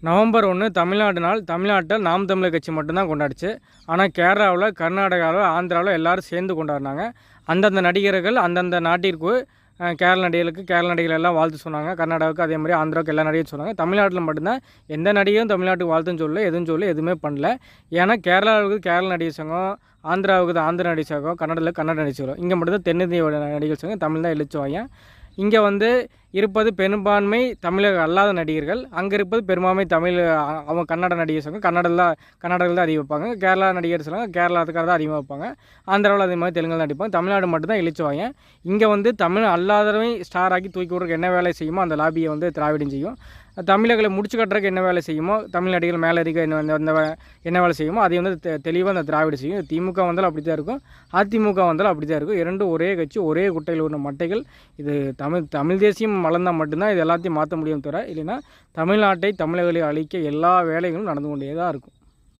November 1 Tamil Nadu நாள். தமிழ்நாட்டில் நாம் தமிழர் கட்சி மட்டும்தான் கொண்டாடுச்சு. ஆனால் கேரளாவில், கர்நாடகாவில், ஆந்திராவில் எல்லோரும் சேர்ந்து கொண்டாடினாங்க. அந்தந்த நடிகர்கள் அந்தந்த நாட்டிற்கு கேரள நடிகர்களுக்கு கேரள நடிகர்கள் எல்லாம் வாழ்த்து சொன்னாங்க. கர்நாடகாவுக்கு அதே மாதிரி ஆந்திராவுக்கு எல்லா நடிகரும் சொன்னாங்க. தமிழ்நாட்டில் மட்டும்தான் எந்த நடிகரும் தமிழ்நாட்டுக்கு வாழ்த்துன்னு சொல்லல, எதுவும் சொல்லி எதுவுமே பண்ணல. ஏன்னா கேரளாவுக்கு கேரள நடிகர் சங்கம், ஆந்திராவுக்கு ஆந்திர நடிகர் சங்கம், கன்னடாவில் கன்னட நடிகர் சங்கம், இங்கே மட்டும்தான் தென்னிந்திய நடிகர் சங்கம், தமிழ் தான் எழுச்சுவாங்க. இங்கே இருப்பது பெரும்பான்மை தமிழக அல்லாத நடிகர்கள், அங்கே இருப்பது பெரும்பான்மை தமிழ் அவங்க கன்னட நடிகர் சங்கம், கன்னடர்கள் தான் அதிகம் வைப்பாங்க. கேரளா நடிகர் சங்கம் கேரளாத்துக்கார தான் அதிகமாக வைப்பாங்க. ஆந்திராவில் அதே மாதிரி தெலுங்கு தான் அடிப்பாங்க. தமிழ்நாடு மட்டும் தான் எழுச்சுவாங்க. இங்கே தமிழ் அல்லாதவரை ஸ்டார் ஆக்கி தூக்கி விட்றதுக்கு என்ன வேலை செய்யுமோ அந்த லாபியை திராவிடம் செய்யும். தமிழர்களை முடிச்சு கட்டுறதுக்கு என்ன வேலை செய்யுமோ, தமிழ் நடிகர்கள் மேலே இருக்க என்ன வேலை செய்யுமோ அதை தெளிவாக அந்த திராவிடம் செய்யும். திமுக வந்தாலும் அப்படி தான் இருக்கும், அதிமுக வந்தாலும் அப்படி தான் இருக்கும். இரண்டும் ஒரே கட்சி, ஒரே குட்டையில் உள்ள மட்டைகள். இது தமிழ் தேசியம் வளர்ந்தால் மட்டும்தான் இது எல்லாத்தையும் மாற்ற முடியும் தவிர, இல்லைன்னா தமிழ்நாட்டை தமிழர்களை அழிக்க எல்லா வேலைகளும் நடந்து கொண்டே தான் இருக்கும்.